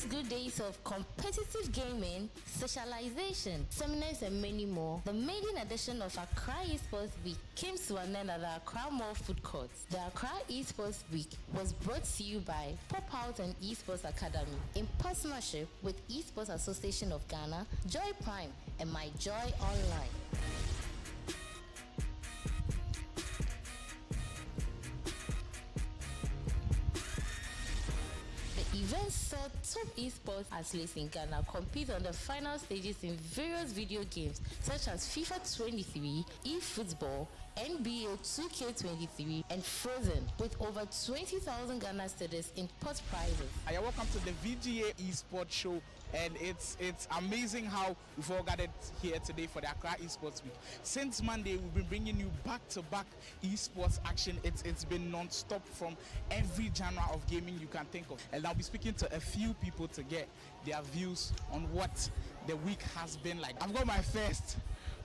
Good days of competitive gaming, socialization, seminars, and many more, the maiden edition of Accra Esports Week came to an end at the Accra Mall Food Court. The Accra Esports Week was brought to you by Pop Out and Esports Academy in partnership with Esports Association of Ghana, Joy Prime, and My Joy Online. Events saw top esports athletes in Ghana compete on the final stages in various video games such as FIFA 23, eFootball, NBA 2K23, and Frozen, with over 20,000 Ghana cedis in pot prizes. Hi, welcome to the VGA Esports Show, and it's amazing how we've all gathered here today for the Accra Esports Week. Since Monday, we've been bringing you back-to-back esports action. It's been non-stop from every genre of gaming you can think of, and I'll be speaking to a few people to get their views on what the week has been like. I've got my first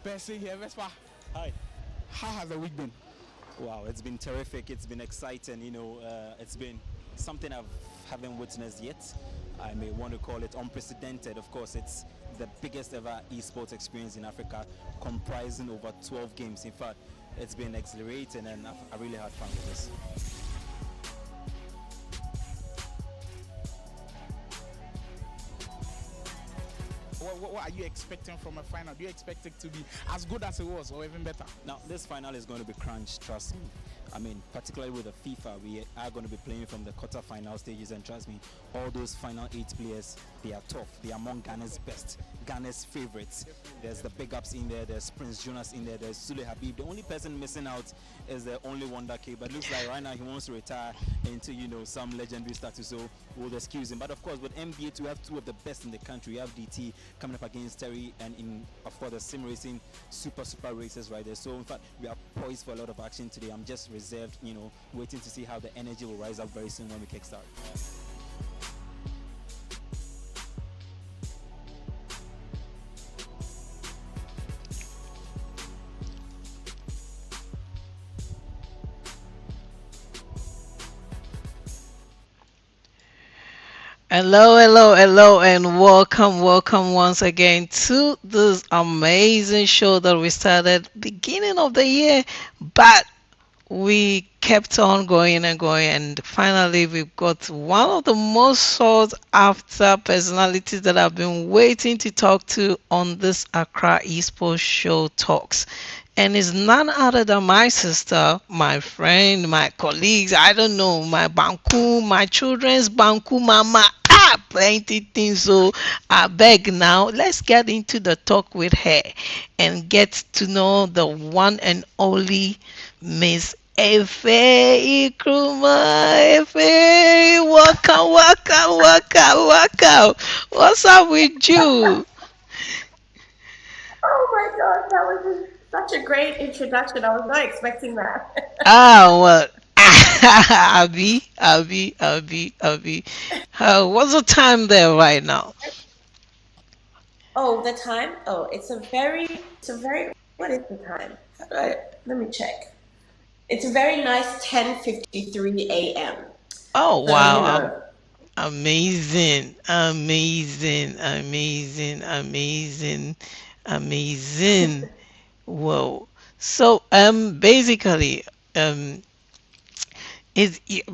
person here, Vespa. Hi. How has the week been? Wow, it's been terrific. It's been exciting. It's been something I haven't witnessed yet. I may want to call it unprecedented. Of course, it's the biggest ever esports experience in Africa, comprising over 12 games. In fact, it's been exhilarating, and I really had fun with this. What are you expecting from a final? Do you expect it to be as good as it was or even better? Now, this final is going to be crunch, trust me. I mean, particularly with the FIFA, we are going to be playing from the quarter-final stages, and trust me, all those final 8 players, they are tough. They are among Ghana's best, Ghana's favorites. There's the big ups in there, there's Prince Jonas in there, there's Sule Habib. The only person missing out is the only Wonder Kid, but it looks like right now he wants to retire into, some legendary status, so we'll excuse him. But of course, with NBA, we have 2 of the best in the country. We have DT coming up against Terry, and of course, the sim racing super races right there. So in fact, we are poised for a lot of action today. I'm just reserved, waiting to see how the energy will rise up very soon when we kickstart. Hello, and welcome once again to this amazing show that we started beginning of the year, but we kept on going, and finally we've got one of the most sought after personalities that I've been waiting to talk to on this Accra Esports Show Talks. And it's none other than my sister, my friend, my colleagues, I don't know, my Banku, my children's Banku mama. Plenty things. So I beg now, let's get into the talk with her and get to know the one and only Miss Effie Ikruma. Effie, welcome. What's up with you? Oh my gosh, that was such a great introduction. I was not expecting that. Ah, well, Abby. What's the time there right now? Oh, the time? Oh, what is the time? Let me check. It's a very nice 10:53 a.m. Oh, So, wow. Amazing. Whoa. So, basically, um,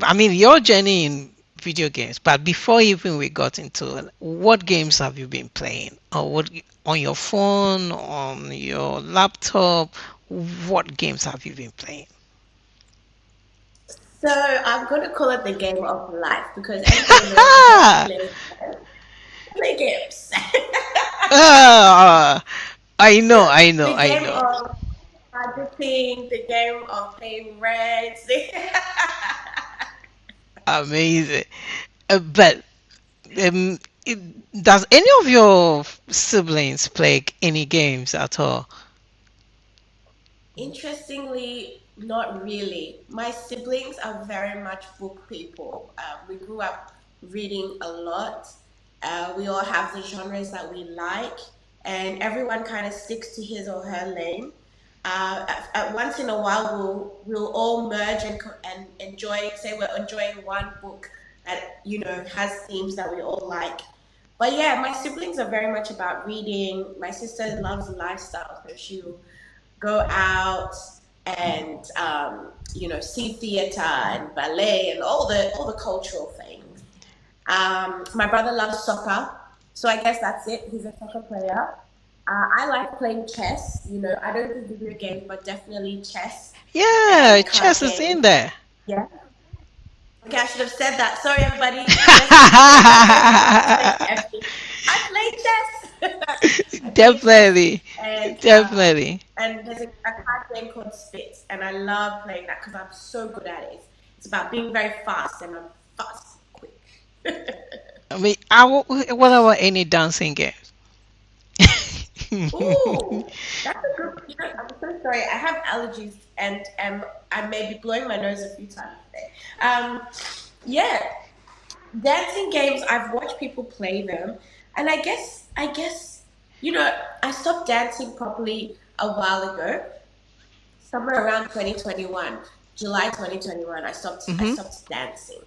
I mean, your journey in video games, but before even we got into it, what games have you been playing? Or what on your phone, on your laptop? What games have you been playing? so I'm going to call it the game of life because everybody knows I don't play games. Ah, The I game know. of budgeting, the game of paying rent. Amazing. But um, does any of your siblings play any games at all? Interestingly, not really. My siblings are very much book people. We grew up reading a lot. We all have the genres that we like, and everyone kind of sticks to his or her lane. At once in a while, we'll all merge and enjoy. Say we're enjoying one book that has themes that we all like. But yeah, my siblings are very much about reading. My sister loves lifestyle, so she'll go out and see theater and ballet and all the cultural things. My brother loves soccer, so I guess that's it. He's a soccer player. I like playing chess. I don't do video games, but definitely chess Yeah, and card chess is in games. there. Yeah. Okay, I should have said that. Sorry, everybody. Thanks, Effie. I play chess. I play chess, Definitely, and definitely. there's a card game called Spits, and I love playing that because I'm so good at it. It's about being very fast, and I'm fast, quick. I mean, what about any dancing games? Ooh, that's a good. I'm so sorry. I have allergies, and I may be blowing my nose a few times today. Yeah, dancing games. I've watched people play them, and I guess I stopped dancing properly a while ago, somewhere around 2021, July 2021. I Hmm. stopped dancing,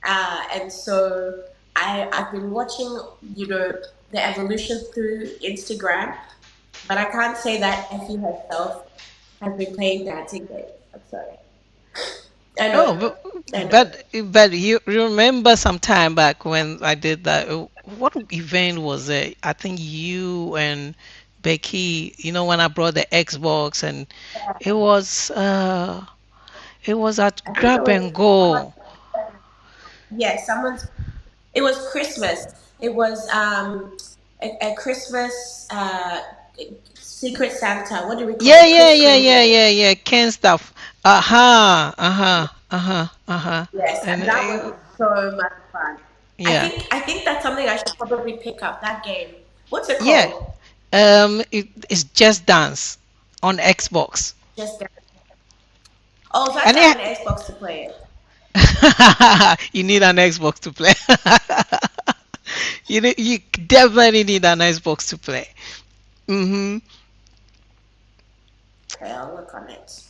and so I've been watching the evolution through Instagram, but I can't say that Effie herself has been playing dancing games. I'm sorry. I Oh, know. I know. but you remember some time back when I did that? What event was it? I think you and Becky. When I brought the Xbox and it was uh it was at I think it Grab was and Go. someone's. It was Christmas. It was a Christmas Secret Santa. What do we call Yeah, it? yeah, Chris yeah, yeah, Kringle. yeah, yeah. Ken stuff. Uh-huh. Yes, And and that was so much fun. yeah, I think that's something I should probably pick up. That game. What's it yeah. called? It's Just Dance on Xbox, Just Dance. Oh, so I have and to have an Xbox to play it. you need an Xbox to play. You definitely need an Xbox to play. Hmm. Okay, I'll work on it.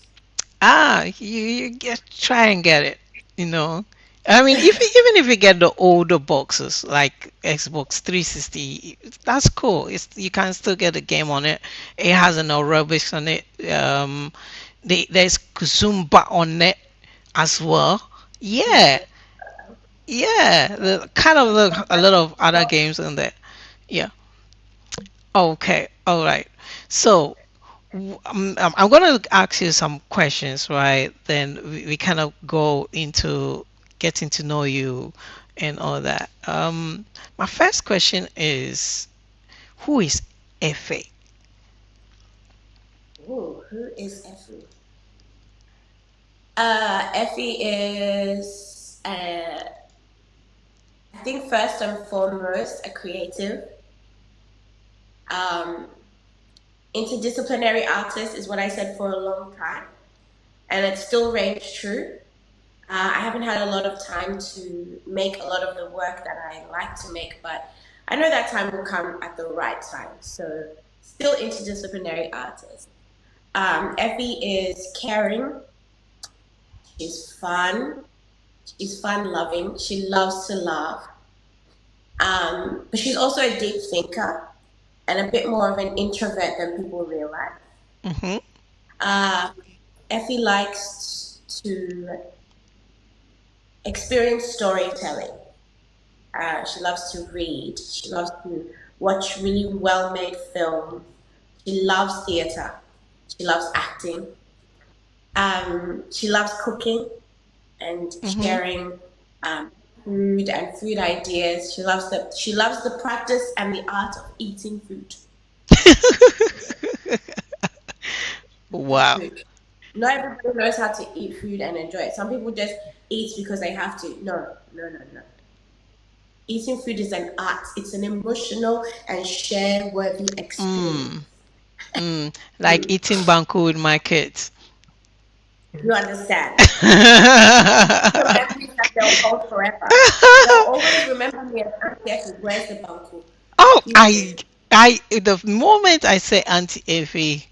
You get try and get it. You know, I mean, if even if you get the older boxes like Xbox 360, that's cool. You can still get a game on it. It has no rubbish on it. There's Kazumba on it as well. Yeah, yeah. Kind of a lot of other games in there. Yeah. Okay. All right. So I'm going to ask you some questions, right? Then we kind of go into getting to know you and all that. My first question is, who is Effie? Ooh, who is Effie? Effie is, I think, first and foremost, a creative. Um, Interdisciplinary artist is what I said for a long time, and it still reigns true. I haven't had a lot of time to make a lot of the work that I like to make, but I know that time will come at the right time. So, still interdisciplinary artist. Effie is caring. She's fun. She's fun loving. She loves to laugh. But she's also a deep thinker and a bit more of an introvert than people realize. Mm-hmm. Uh, Effie likes to experience storytelling. She loves to read. She loves to watch really well made films. She loves theater. She loves acting. She loves cooking and Mm-hmm. sharing um, food and food ideas. She loves the practice and the art of eating food. Wow. Food. Not everybody knows how to eat food and enjoy it. Some people just eat because they have to. No, no, no, no. Eating food is an art. It's an emotional and share-worthy experience. Mm. Mm. Like Mm. eating banku with my kids. You understand? The memories that they'll hold forever. They'll always remember me as Auntie Effie. Where's the banku? Oh, Give me this. the moment I say Auntie Effie,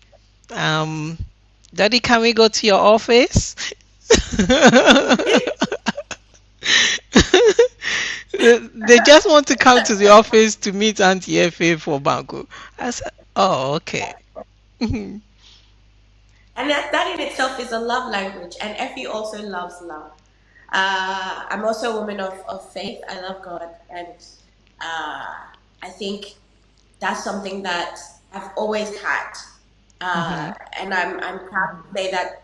um, Daddy, can we go to your office? They just want to come to the office to meet Auntie Effie for Banku. I said, oh, okay. And that in itself is a love language. And Effie also loves love. I'm also a woman of faith. I love God. And I think that's something that I've always had. Hmm. And I'm proud to say that,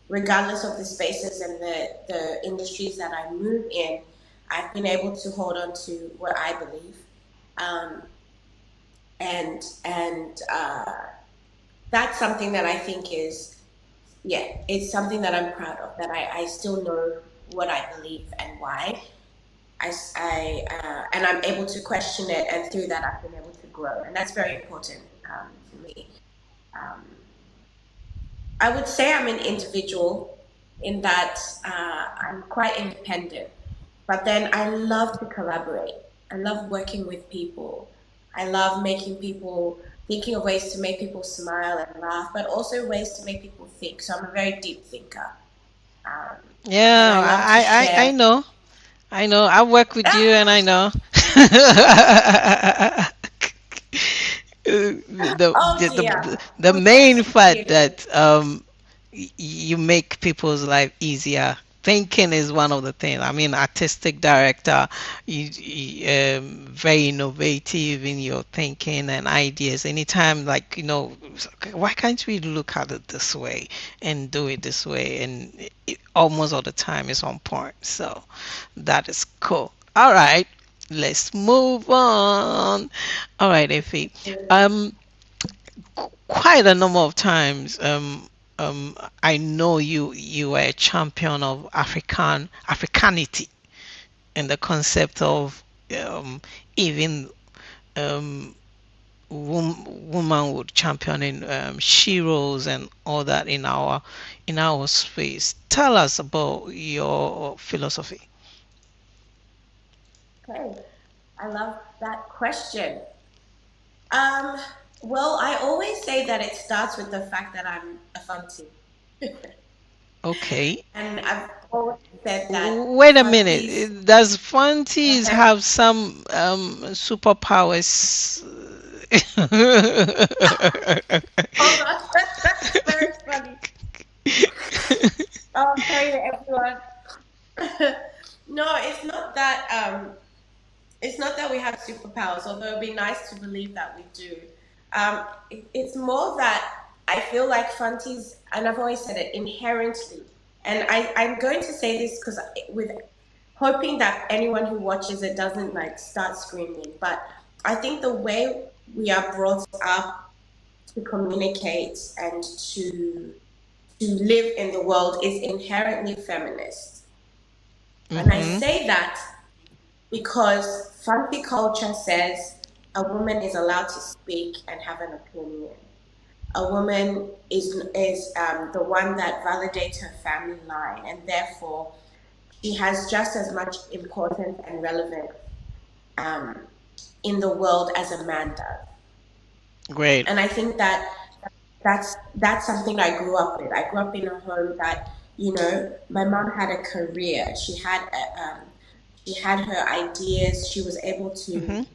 regardless of the spaces and the industries that I move in, I've been able to hold on to what I believe. Um, and that's something that I think is, yeah, it's something that I'm proud of, that I still know what I believe and why. And I'm able to question it, and through that, I've been able to grow. And that's very important to me. Um, I would say I'm an individual in that I'm quite independent, but then I love to collaborate. I love working with people. I love making people, thinking of ways to make people smile and laugh, but also ways to make people think. So I'm a very deep thinker. Um, and Yeah, I love to I share. know. I know. I work with you and I know. Oh dear. The Oh main yes, you fact did. that you make people's life easier. Thinking is one of the things. I mean, artistic director, very innovative in your thinking and ideas. Anytime, like, why can't we look at it this way and do it this way? And almost all the time is on point. So that is cool. All right, let's move on. All right, Effie. Um, Quite a number of times. I know you were a champion of Africanity and the concept of even um, woman would champion in sheroes and all that in our space. Tell us about your philosophy. Okay. I love that question. Um, well, I always say that it starts with the fact that I'm a funty. Okay. And I've always said that Wait a funties. minute. Does Fantis Uh-huh. have some superpowers? Oh gosh, that's very funny. Oh, sorry to everyone. No, it's not that we have superpowers, although it'd be nice to believe that we do. It's more that I feel like Fanti's, and I've always said it, inherently, and I'm going to say this because with hoping that anyone who watches it doesn't like start screaming, but I think the way we are brought up to communicate and to to live in the world is inherently feminist. And I Mm-hmm. say that because fancy culture says a woman is allowed to speak and have an opinion. A woman is the one that validates her family line, and therefore she has just as much importance and relevance um, in the world as a man does. Great. And I think that that's something I grew up with. I grew up in a home that, my mom had a career. She had her ideas. She was able to,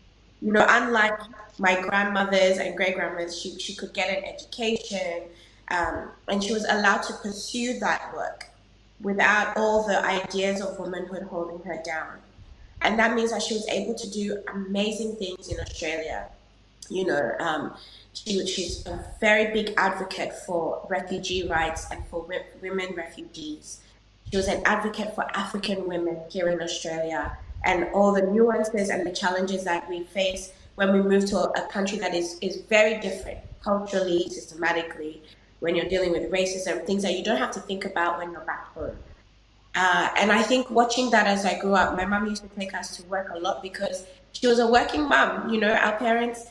Mm-hmm. unlike my grandmothers and great grandmothers, she could get an education, and she was allowed to pursue that work without all the ideas of womanhood holding her down. And that means that she was able to do amazing things in Australia. You know, she's a very big advocate for refugee rights and for women refugees. She was an advocate for African women here in Australia and all the nuances and the challenges that we face when we move to a country that is very different culturally, systematically, when you're dealing with racism, things that you don't have to think about when you're back home. And I think watching that as I grew up, my mom used to take us to work a lot because she was a working mom. Our parents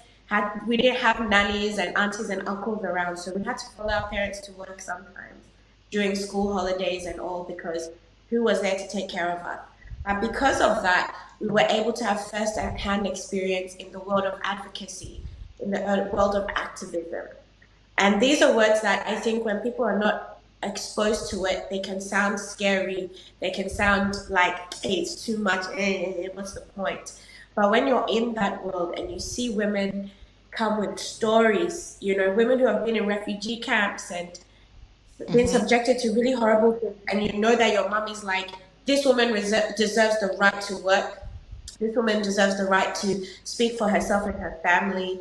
we didn't have nannies and aunties and uncles around, so we had to follow our parents to work sometimes during school holidays and all because who was there to take care of us? And because of that, we were able to have first-hand experience in the world of advocacy, in the world of activism. And these are words that I think when people are not exposed to it, they can sound scary. They can sound like, hey, it's too much. What's the point? But when you're in that world and you see women come with stories, women who have been in refugee camps and been Mm-hmm. subjected to really horrible things, and you know that your mom is like, this woman deserves the right to work. This woman deserves the right to speak for herself and her family,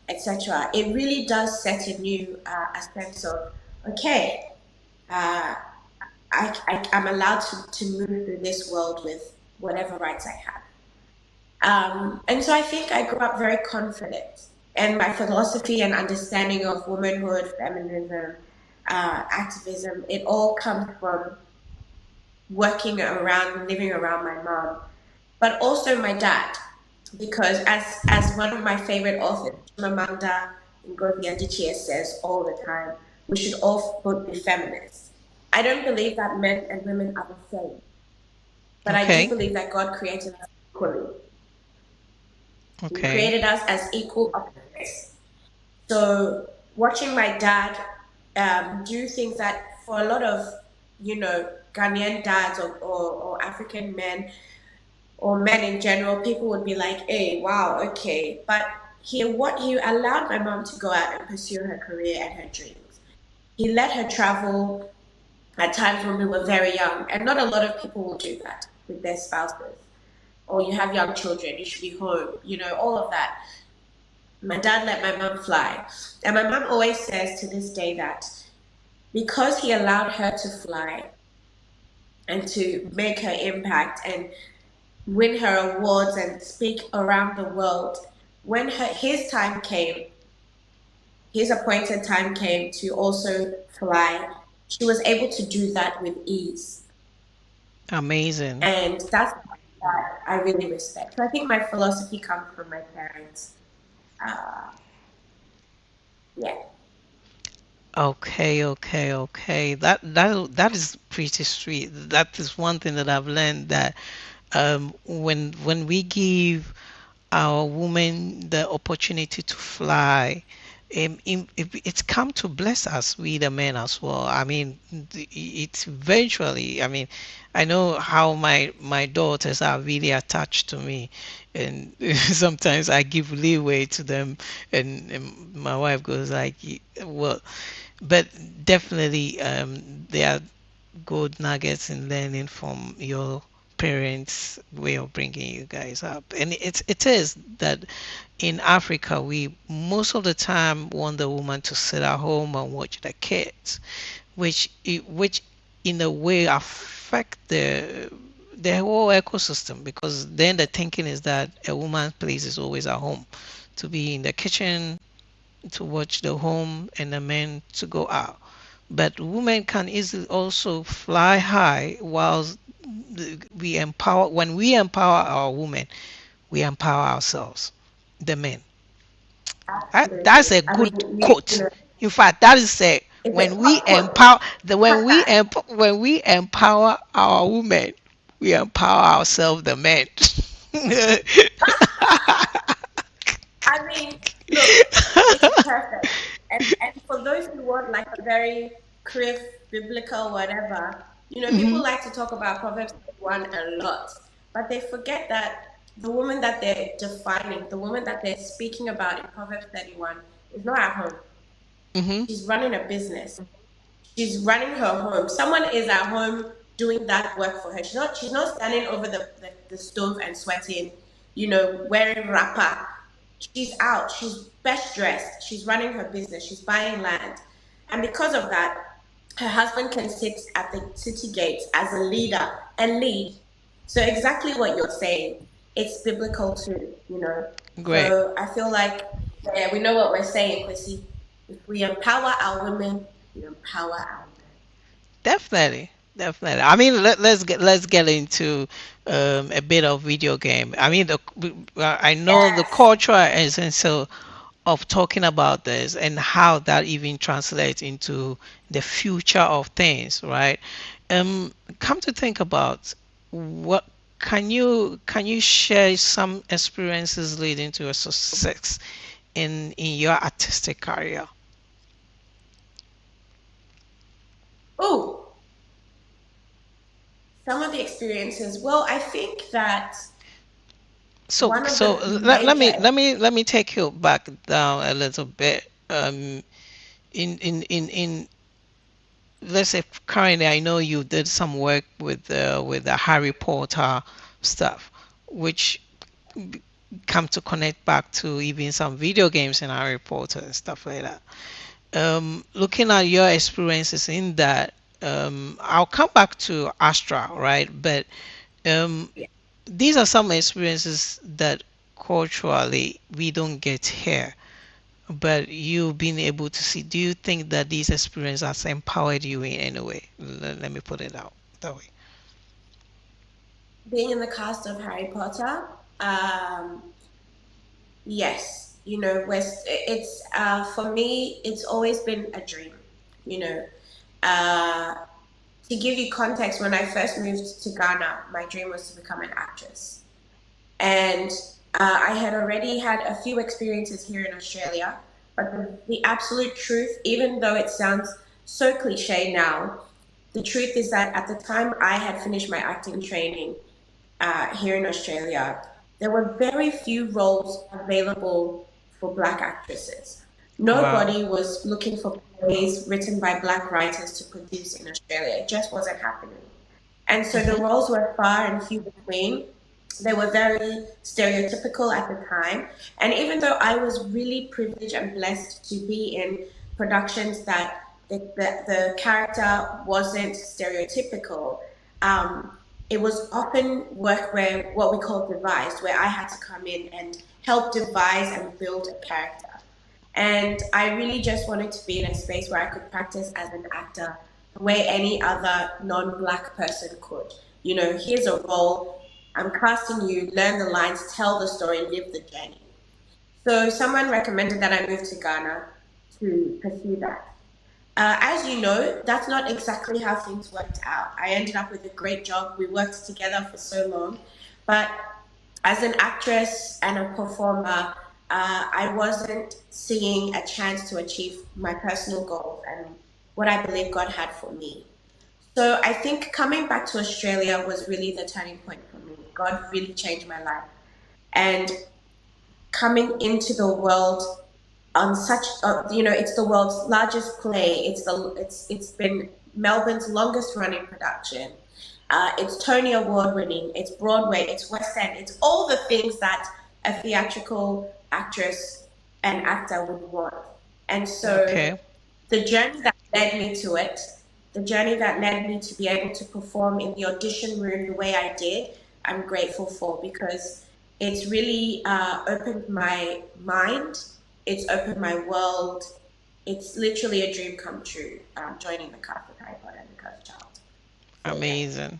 etc. It really does set in you a sense of, okay, uh, I'm allowed to move through this world with whatever rights I have. And so I think I grew up very confident. And my philosophy and understanding of womanhood, feminism, activism, it all comes from working around, living around my mom, but also my dad. Because as one of my favorite authors, Chimamanda Ngozi Adichie says all the time, we should all both be feminists. I don't believe that men and women are the same, but I do Okay. believe that God created us equally. He Okay. created us as equal opposites. So watching my dad do things that for a lot of, Ghanaian dads or African men or men in general, people would be like, hey, wow, okay. But he allowed my mom to go out and pursue her career and her dreams. He let her travel at times when we were very young. And not a lot of people will do that with their spouses. Or you have young children, you should be home, all of that. My dad let my mom fly. And my mom always says to this day that because he allowed her to fly and to make her impact and win her awards and speak around the world, when his time came, his appointed time came to also fly, she was able to do that with ease. Amazing. And that's something that I really respect. So I think my philosophy comes from my parents. Uh, yeah. Okay, okay, okay. That is pretty sweet. That is one thing that I've learned that when we give our women the opportunity to fly, it's come to bless us, we the men as well. I mean, it's eventually. I mean, I know how my daughters are really attached to me, and sometimes I give leeway to them, and my wife goes like, well, but definitely there are good nuggets in learning from your parents way of bringing you guys up. And it is that in Africa we most of the time want the woman to sit at home and watch the kids, which in a way affect the whole ecosystem, because then the thinking is that a woman's place is always at home, to be in the kitchen, to watch the home, and the men to go out. but women can easily also fly high whilst we empower. When we empower our women, we empower ourselves, the men. That's Absolutely. a I mean, good you quote. know, In fact, that is a it's a when we top quote. empower Have that. when we empower our women, we empower ourselves, the men. I mean, look, it's perfect. And for those who want like a very crisp, biblical, whatever, people Mhm, like to talk about Proverbs 1 a lot, but they forget that the woman that they're defining, the woman that they're speaking about in Proverbs 31 is not at home. mhm. She's running a business. She's running her home. Someone is at home doing that work for her. She's not standing over the stove and sweating, wearing wrapper. She's out. She's best dressed. She's running her business. She's buying land. And because of that, her husband can sit at the city gates as a leader and lead. So exactly what you're saying. It's biblical too. Great. So I feel like, yeah, we know what we're saying, Kwesi. If we empower our women, we empower our men. Definitely, definitely. I mean, let's get into a bit of video game. I mean, I know the Yes. cultural essence of talking about this and how that even translates into the future of things, right? Come to think about what can you share some experiences leading to a success in your artistic career? Oh, some of the experiences. Well, I think that So one of so the let me major. let me take you back down a little bit. In let's say currently, I know you did some work with the Harry Potter stuff, which come to connect back to even some video games in Harry Potter and stuff like that. Looking at your experiences in that, I'll come back to Astra, right? But um, Yeah. these are some experiences that culturally we don't get here, but you've been able to see. Do you think that these experiences has empowered you in any way? Let me put it out that way. Being in the cast of Harry Potter, yes, it's for me, it's always been a dream. You know, uh, to give you context, when I first moved to Ghana, my dream was to become an actress. And I had already had a few experiences here in Australia, but the absolute truth, even though it sounds so cliche now, the truth is that at the time I had finished my acting training here in Australia, there were very few roles available for Black actresses. Wow. Nobody was looking for plays written by Black writers to produce in Australia. It just wasn't happening. And so the Hmm. roles were far and few between. They were very stereotypical at the time. And even though I was really privileged and blessed to be in productions that the character wasn't stereotypical, it was often work where what we call devised, where I had to come in and help devise and build a character. And I really just wanted to be in a space where I could practice as an actor the way any other non black person could. Here's a role, I'm casting you, learn the lines, tell the story, live the journey. So someone recommended that I move to Ghana to pursue that. As you know, that's not exactly how things worked out. I ended up with a great job. We worked together for so long. But as an actress and a performer, I wasn't seeing a chance to achieve my personal goals and what I believe God had for me. So I think coming back to Australia was really the turning point for me. God really changed my life. And coming into the world on such it's the world's largest play. It's been Melbourne's longest running production. It's Tony Award winning. It's Broadway. It's West End. It's all the things that a theatrical actress and actor would want. And so Okay. the journey that led me to it, the journey that led me to be able to perform in the audition room the way I did, I'm grateful for, because it's really opened my mind. It's opened my world. it's literally a dream come true, joining the cast of Hayford and the Cursed Child. So yeah. Amazing.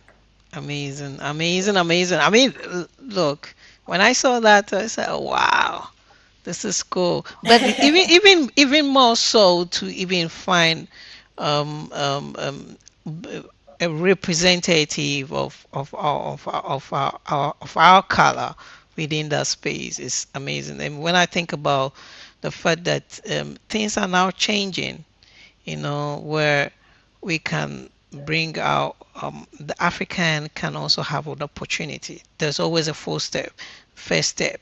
Amazing. Amazing. Amazing. I mean, look, when I saw that, I said, oh, wow, this is cool. But even more so to even find um, um, um, a representative of our color within that space is amazing. And when I think about the fact that things are now changing, where we can bring out the African can also have an opportunity. There's always a first step.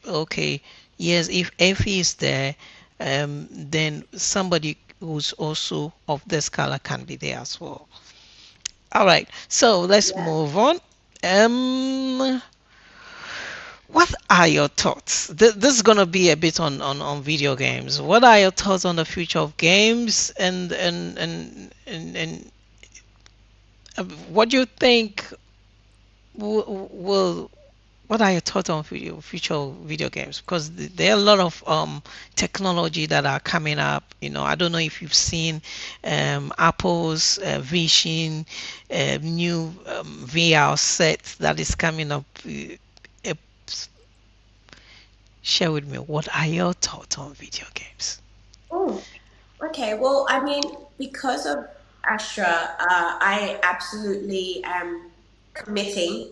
Okay, yes, if Effie is there, then somebody who's also of this color can be there as well. All right, so let's Yeah. move on. What are your thoughts? This is gonna be a bit on video games. What are your thoughts on the future of games, and what do you think will what are your thoughts on future video games? Because there are a lot of technology that are coming up. I don't know if you've seen Apple's Vision new VR set that is coming up. Uh, Share with me, what are your thoughts on video games? Oh, okay. Well, I mean, because of Astra, I absolutely am committing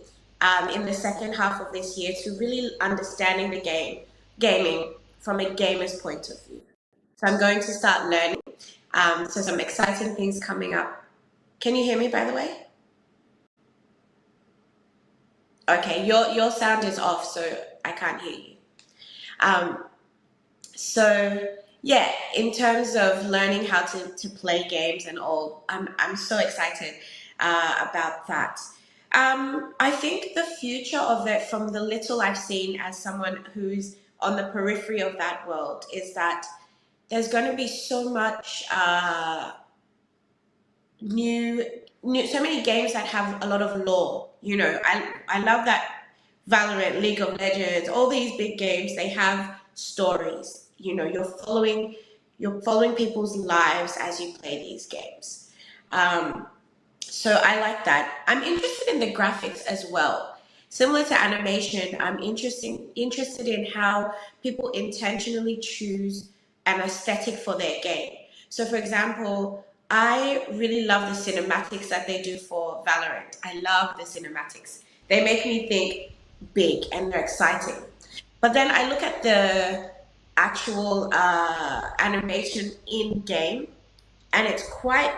in the second half of this year to really understanding the gaming from a gamer's point of view. So I'm going to start learning. So some exciting things coming up. Can you hear me, by the way? Okay, your sound is off, so I can't hear you. Um, So yeah, in terms of learning how to play games and all, I'm so excited about that. I think the future of it, from the little I've seen as someone who's on the periphery of that world, is that there's going to be so much new, so many games that have a lot of lore. I love that Valorant, League of Legends, all these big games, they have stories. You're following people's lives as you play these games. Um, so I like that. I'm interested in the graphics as well. Similar to animation, I'm interested in how people intentionally choose an aesthetic for their game. So, for example, I really love the cinematics that they do for Valorant. I love the cinematics. They make me think big and they're exciting. But then I look at the actual animation in game, and it's quite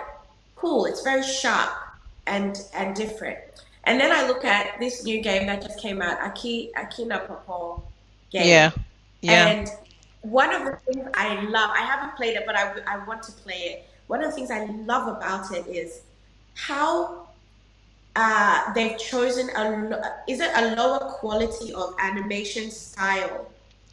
cool. It's very sharp and different. And then I look at this new game that just came out, Akina Popo Yeah, game, yeah. and one of the things I love, I haven't played it, but I want to play it. One of the things I love about it is how they've chosen is it a lower quality of animation style,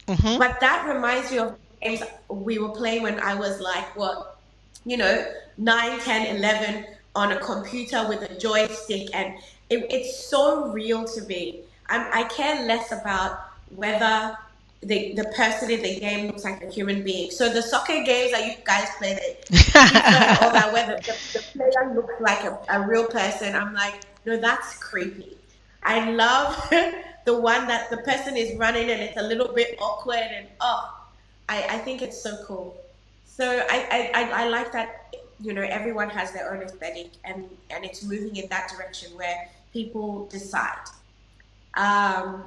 Mm-hmm. but that reminds me of games we were playing when I was like, what, you know, 9, 10, 11 on a computer with a joystick. And it's so real to me. I care less about whether the person in the game looks like a human being. So the soccer games that you guys play, the FIFA and all that, where the player looks like a real person, I'm like, no, that's creepy. I love the one that the person is running and it's a little bit awkward, and I think it's so cool. So I like that, everyone has their own aesthetic, and it's moving in that direction where people decide. Um,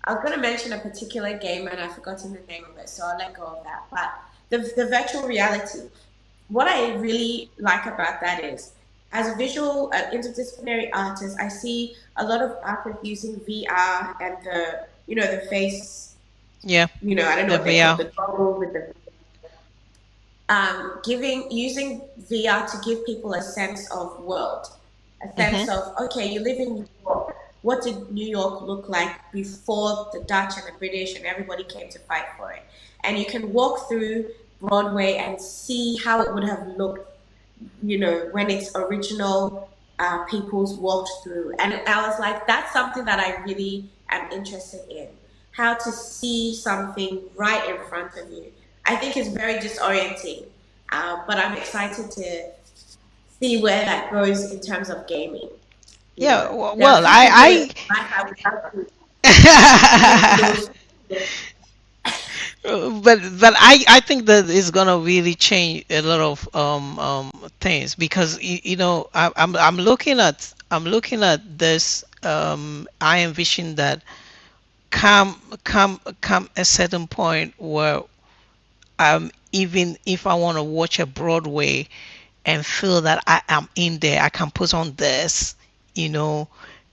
I was going to mention a particular game and I've forgotten the name of it, so I'll let go of that. But the virtual reality, what I really like about that is, as a visual interdisciplinary artist, I see a lot of artists using VR and the face, Yeah, I don't know the what they call VR. the goggles with the giving using VR to give people a sense of world, a Mm-hmm. sense of, okay, you live in New York. What did New York look like before the Dutch and the British and everybody came to fight for it? And you can walk through Broadway and see how it would have looked, when its original peoples walked through. And I was like, that's something that I really am interested in. How to see something right in front of you. I think it's very disorienting. But I'm excited to see where that goes in terms of gaming. You Yeah, know, there are a well, few people in life I would love to be I close with. but I think that it's gonna really change a lot of things because I'm looking at this I envision that come a certain point where even if I want to watch a Broadway and feel that I am in there, I can put on this, you know,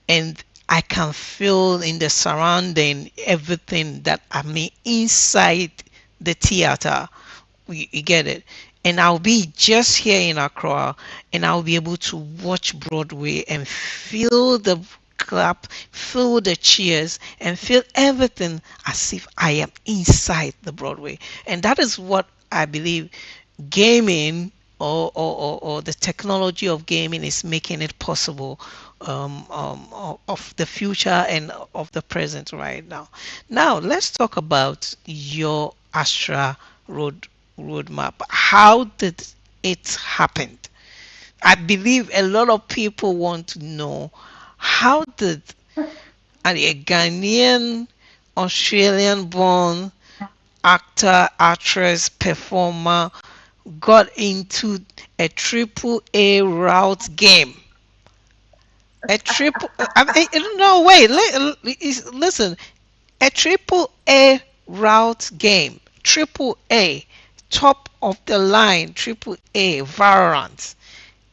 and I can feel in the surrounding everything that I mean inside the theater. You get it? And I'll be just here in Accra and I'll be able to watch Broadway and feel the clap, feel the cheers, and feel everything as if I am inside the Broadway. And that is what I believe gaming or the technology of gaming is making it possible of the future and of the present right now. Now let's talk about your Astra road roadmap. How did it happen? I believe a lot of people want to know how did a Ghanaian Australian born actor, actress, performer got into a triple A route game. A triple, no, wait, listen, a triple A route game, triple A, top of the line, triple A Valorant,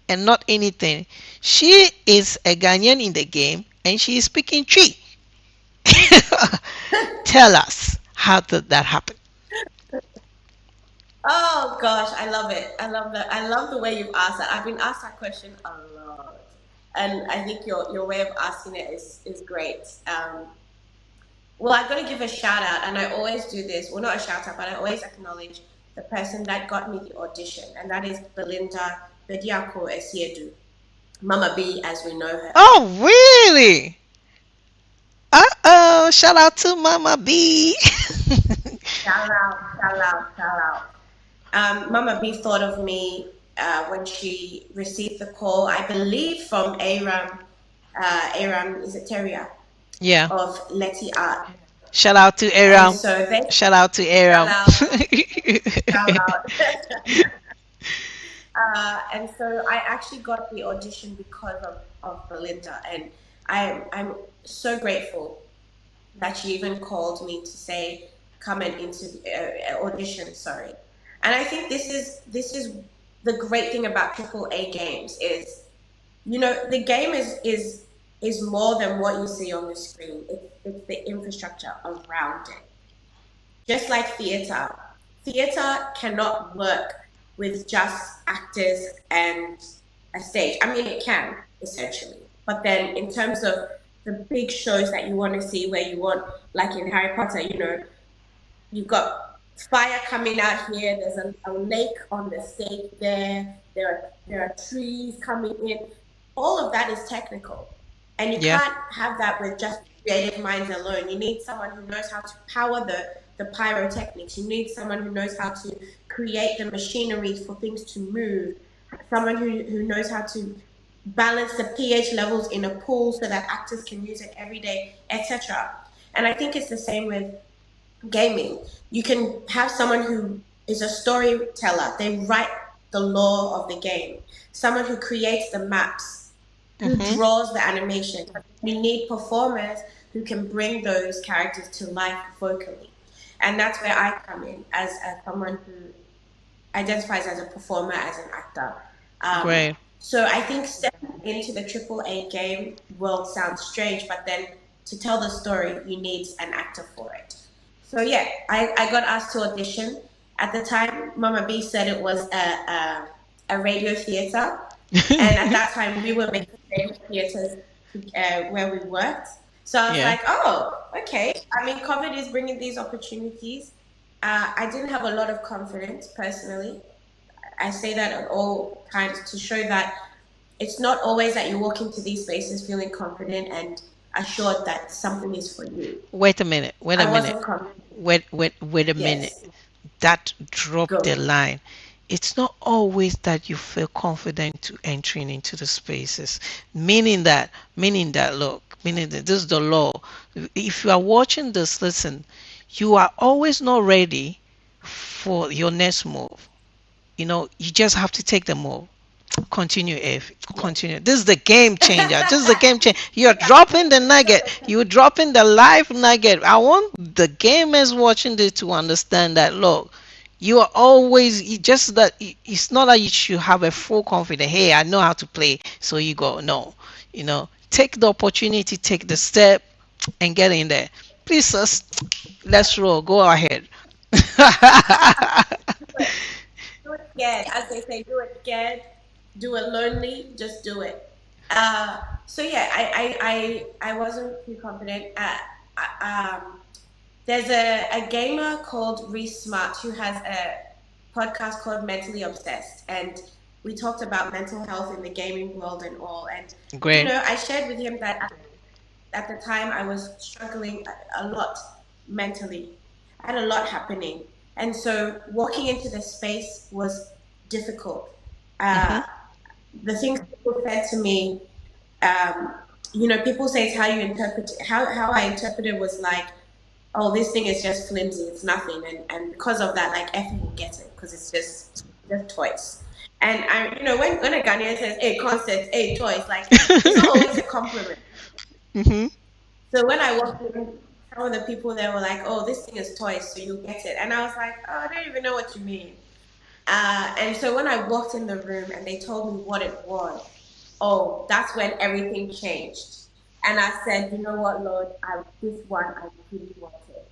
and not anything. She is a Ghanaian in the game, and she is speaking Tree. Tell us, how did that happen? Oh gosh, I love it. I love that. I love the way you've asked that. I've been asked that question a lot, and I think your way of asking it is great. Well, I've got to give a shout out, and I always do this. Well, not a shout out, but I always acknowledge the person that got me the audition, and that is Belinda Bediako Esiedu, Mama B, as we know her. Oh, really? Uh-oh, shout out to Mama B. Shout out, shout out, shout out. Mama B thought of me when she received the call, I believe from Aram, is it Teria, Yeah. of Letty Art. Shout out to And Aram. so they Shout out to shout Aram. out, shout out. And so I actually got the audition because of Belinda, and I'm so grateful that she even called me to say come and interview audition. Sorry, and I think this is the great thing about triple A games is the game is more than what you see on the screen. It's the infrastructure around it. Just like theater cannot work with just actors and a stage. I mean, it can, essentially. But then, in terms of the big shows that you want to see, where you want, like in Harry Potter, you've got fire coming out here, there's a lake on the stage there, there are trees coming in. All of that is technical. And you Yeah. can't have that with just creative minds alone. You need someone who knows how to power the pyrotechnics. You need someone who knows how to create the machinery for things to move. Someone who knows how to balance the pH levels in a pool so that actors can use it every day, etc. And I think it's the same with gaming. You can have someone who is a storyteller. They write the lore of the game. Someone who creates the maps, who Mm-hmm. draws the animation. You need performers who can bring those characters to life vocally. And that's where I come in as someone who identifies as a performer, as an actor. Um, Great. so I think stepping into the triple A game world sounds strange, but then to tell the story, you need an actor for it. So yeah, I got asked to audition. At the time, Mama B said it was a radio theater, and at that time we were making radio theaters where we worked. So I was Yeah. like, oh, okay. I mean, COVID is bringing these opportunities. I didn't have a lot of confidence personally. I say that at all times to show that it's not always that you walk into these spaces feeling confident and assured that something is for you. Wait a minute. Wait a I minute. wasn't confident. Wait a minute. Yes, That dropped the go. line. it's not always that you feel confident to entering into the spaces. Meaning that look, meaning that this is the law. If you are watching this, listen, you are always not ready for your next move. You just have to take the move. Continue, If Yeah. continue. This is the game changer. This is the game changer. You're dropping the nugget. You're dropping the live nugget. I want the gamers watching this to understand that. Look, you are always just that. It's not that you should have a full confidence. Hey, I know how to play, so you go. No, take the opportunity, take the step, and get in there. Please, sis, let's roll. Go ahead. Do it scared. As they say, do it scared, do it lonely, just do it. So yeah, I wasn't too confident. There's a gamer called Reese Smart who has a podcast called Mentally Obsessed, and we talked about mental health in the gaming world and all. And Great. I shared with him that at the time I was struggling a lot mentally. I had a lot happening. And so walking into the space was difficult. Hmm. Uh, the things people said to me, um, people say it's how you interpret it. How I interpreted was like, oh, this thing is just flimsy, it's nothing. And because of that, like, Effie will get it because it's just toys. And when a Ghanaian says, hey, concept, hey, toys, like, it's not always a compliment. Hmm. So when I walked in, some of the people there were like, "Oh, this thing is toys, so you'll get it." And I was like, "Oh, I don't even know what you mean." And so when I walked in the room and they told me what it was, oh, that's when everything changed. And I said, "You know what, Lord, this one I really want it."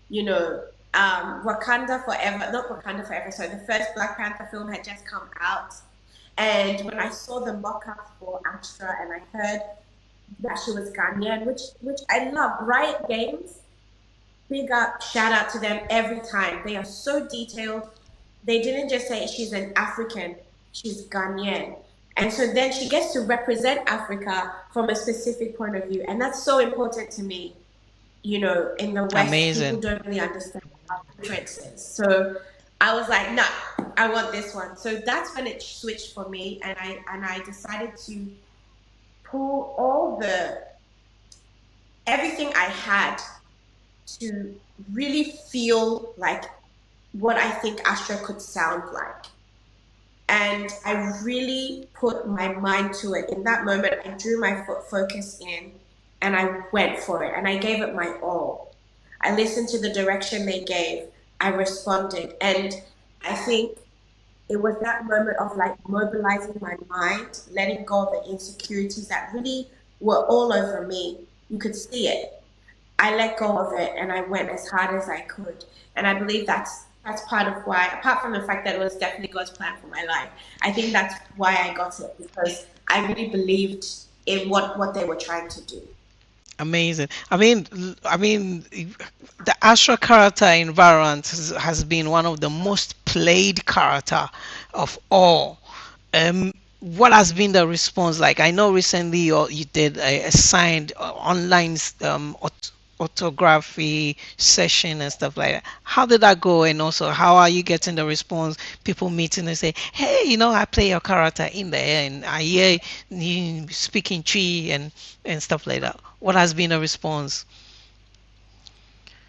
You know, Wakanda Forever, not Wakanda Forever. Sorry, the first Black Panther film had just come out, and when I saw the mock-ups for Astra, and I heard that she was Ghanaian, which I love. Riot Games, big up, shout out to them every time. They are so detailed. They didn't just say she's an African, she's Ghanaian. And so then she gets to represent Africa from a specific point of view. And that's so important to me. In the West, people Amazing. don't really understand our differences. So I was like, nah, I want this one. So that's when it switched for me, and I decided to pull all the everything I had to really feel like what I think Astra could sound like. And I really put my mind to it. In that moment, I drew my focus in and I went for it and I gave it my all. I listened to the direction they gave, I responded. And I think it was that moment of like mobilizing my mind, letting go of the insecurities that really were all over me. You could see it. I let go of it and I went as hard as I could. And I believe that's part of why, apart from the fact that it was definitely God's plan for my life, I think that's why I got it because I really believed in what they were trying to do. Amazing. I mean, the Astra character in Valorant has been one of the most played character of all. What has been the response like? I know recently you did a signed online autography session and stuff like that. How did that go? And also, how are you getting the response? People meeting and say, "Hey, I play your character in there, and I hear you speaking tree and stuff like that." What has been the response?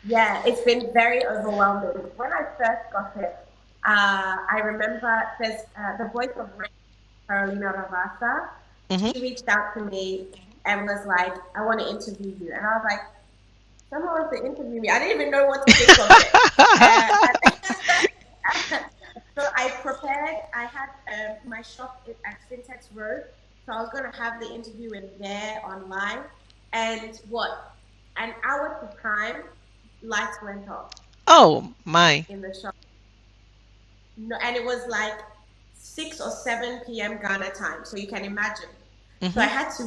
Yeah, it's been very overwhelming. When I first got it, I remember the voice of Rain, Carolina Ravassa. Hmm. She reached out to me and was like, "I want to interview you," and I was like, "Someone wants to interview me." I didn't even know what to think of it. So I prepared. I had my shop at Fintech's Road, so I was going to have the interview in there online. And what? An hour to time, lights went off Oh my. in the shop. No, and it was like 6 or 7 p.m. Ghana time, so you can imagine. So I Hmm. had to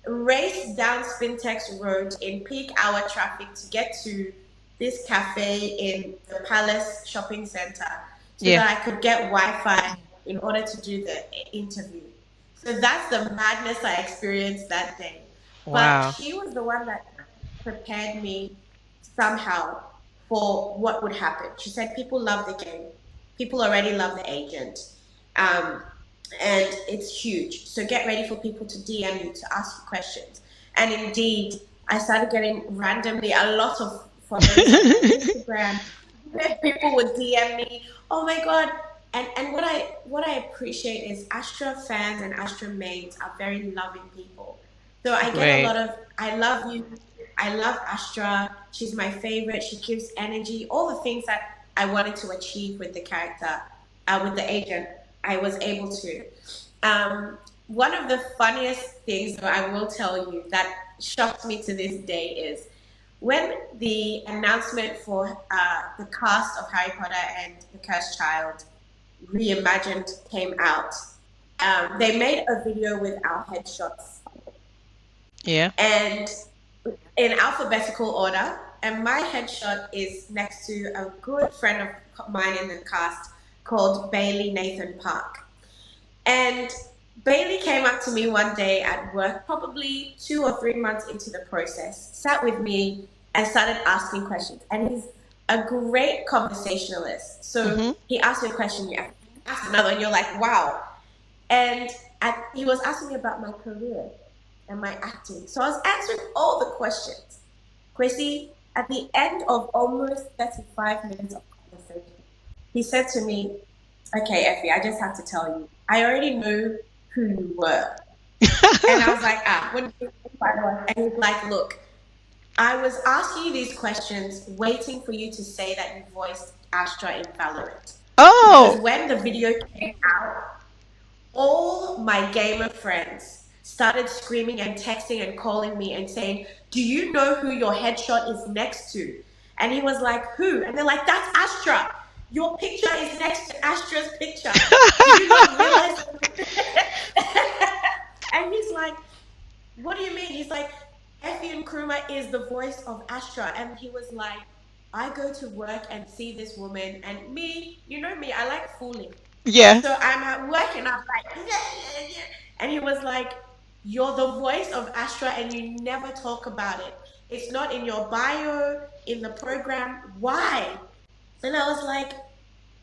race down Spintex Road in peak hour traffic to get to this cafe in the Palace Shopping Center so Yeah. that I could get Wi-Fi in order to do the interview. So that's the madness I experienced that day. But Wow. she was the one that prepared me somehow for what would happen. She said people love the game. People already love the agent. Um, and it's huge. So get ready for people to DM you, to ask you questions. And indeed, I started getting randomly a lot of followers on my Instagram. People would DM me, "Oh my god!" And what I appreciate is Astra fans and Astra mates are very loving people. So I get a Great. lot of "I love you," "I love Astra," "She's my favorite," "She gives energy," all the things that I wanted to achieve with the character, with the agent. I was able to. One of the funniest things that I will tell you that shocked me to this day is when the announcement for the cast of Harry Potter and the Cursed Child reimagined came out. They made a video with our headshots Yeah. and in alphabetical order, and my headshot is next to a good friend of mine in the cast called Bailey Nathan Park. And Bailey came up to me one day at work, probably 2 or 3 months into the process, sat with me and started asking questions. And he's a great conversationalist. So Mm-hmm. he asked me a question, you ask another, and you're like, wow. And he was asking me about my career and my acting. So I was answering all the questions. Kwesi, at the end of almost 35 minutes of conversation, he said to me, "Okay, Effie, I just have to tell you, I already know who you were." And I was like, what do you think I was? And he's like, "Look, I was asking you these questions, waiting for you to say that you voiced Astra in Valorant. Because Oh. when the video came out, all my gamer friends started screaming and texting and calling me and saying, "Do you know who your headshot is next to?" And he was like, "Who?" And they're like, "That's Astra. Your picture is next to Astra's picture. Do you not realize?" And he's like, "What do you mean?" He's like, "Effie Nkrumah is the voice of Astra." And he was like, "I go to work and see this woman, and me, you know me, I like fooling. Yeah. So I'm at work and I'm like, yeah, yeah, yeah." And he was like, "You're the voice of Astra and you never talk about it. It's not in your bio, in the program. Why?" And I was like,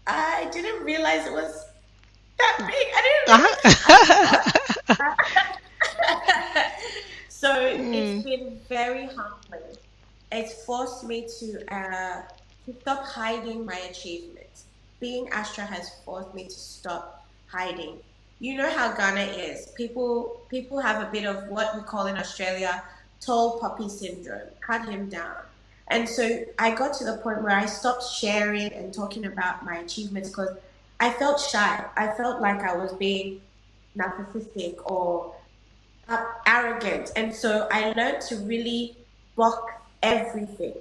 "I didn't realize it was that big. I didn't realize." I forgot. Uh-huh. So it's Mm. been very humbling. It's forced me to stop hiding my achievements. Being Astra has forced me to stop hiding. You know how Ghana is. People have a bit of what we call in Australia tall poppy syndrome. Cut him down. And so I got to the point where I stopped sharing and talking about my achievements because I felt shy. I felt like I was being narcissistic or arrogant. And so I learned to really block everything.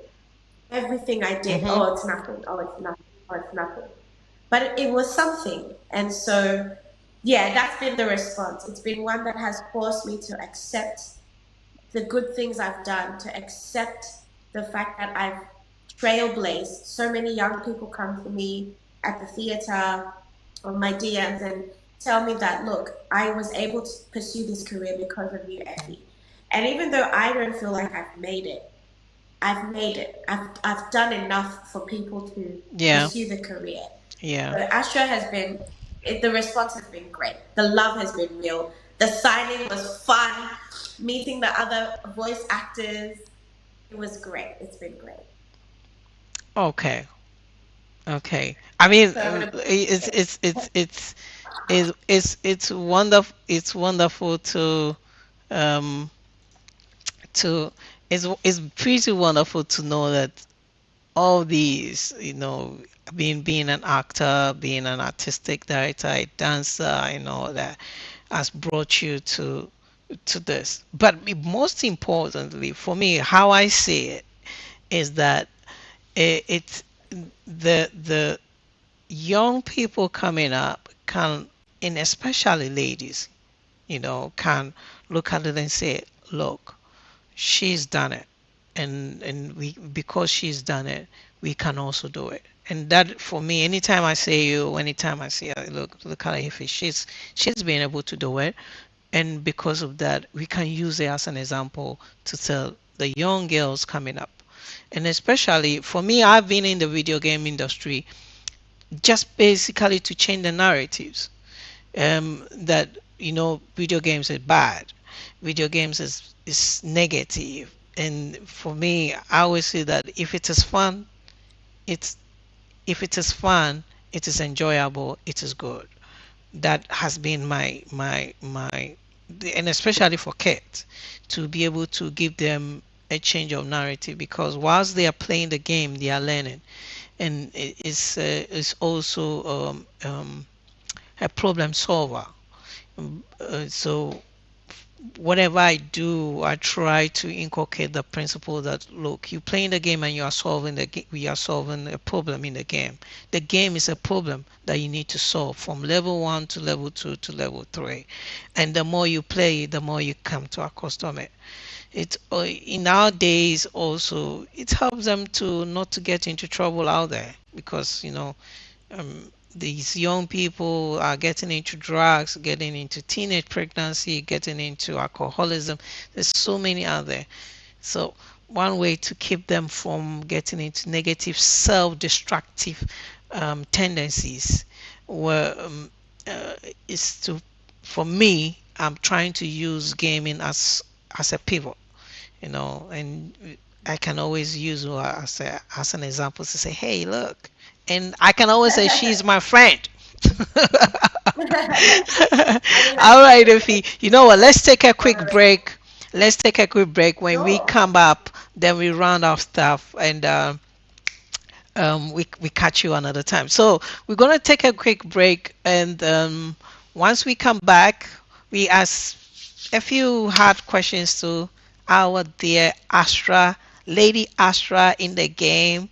Everything I did, Mm-hmm. "Oh, it's nothing. Oh, it's nothing. Oh, it's nothing." But it was something. And so, yeah, that's been the response. It's been one that has forced me to accept the good things I've done, to accept the fact that I've trailblazed. So many young people come to me at the theater on my DMs and tell me that, "Look, I was able to pursue this career because of you, Effie." And even though I don't feel like I've made it, I've made it. I've done enough for people to Yeah. pursue the career. Yeah. So Astra has been, the response has been great. The love has been real. The signing was fun. Meeting the other voice actors, it was great. It's been great. Okay. Okay. I mean, So I'm gonna. it's wonderful. It's wonderful um to it's pretty wonderful to know that all these, being an actor, being an artistic director, a dancer, that has brought you to this. But most importantly, for me, how I see it is that it's the young people coming up can, and especially ladies, can look at it and say, look, she's done it, and we, because she's done it, we can also do it. And that, for me, anytime I say you, anytime I say, look at Effie, she's been able to do it, and because of that, we can use it as an example to tell the young girls coming up. And especially for me, I've been in the video game industry just basically to change the narratives. That video games is bad, video games is negative. And for me, I always say that it's if it is fun, it is enjoyable, it is good. That has been my and especially for kids, to be able to give them a change of narrative, because whilst they are playing the game, they are learning. And it's also a problem solver. So whatever I do, I try to inculcate the principle that, look, you playing the game and you are solving we are solving a problem in the game. The game is a problem that you need to solve from level 1 to level 2 to level 3. And the more you play, the more you come to accustom it. It in our days also, it helps them to not to get into trouble out there, because these young people are getting into drugs, getting into teenage pregnancy, getting into alcoholism. There's so many out there. So one way to keep them from getting into negative self-destructive tendencies were uh, is to, for me, I'm trying to use gaming as a pivot, and I can always use her as an example to say, hey, look, and I can always say she's my friend. I mean, All right, Effie. You know what? Let's take a quick break. Let's take a quick break. When we sure. come up, then we round off stuff, and we catch you another time. So we're gonna take a quick break, and once we come back, we ask a few hard questions to our dear Astra, Lady Astra in the game.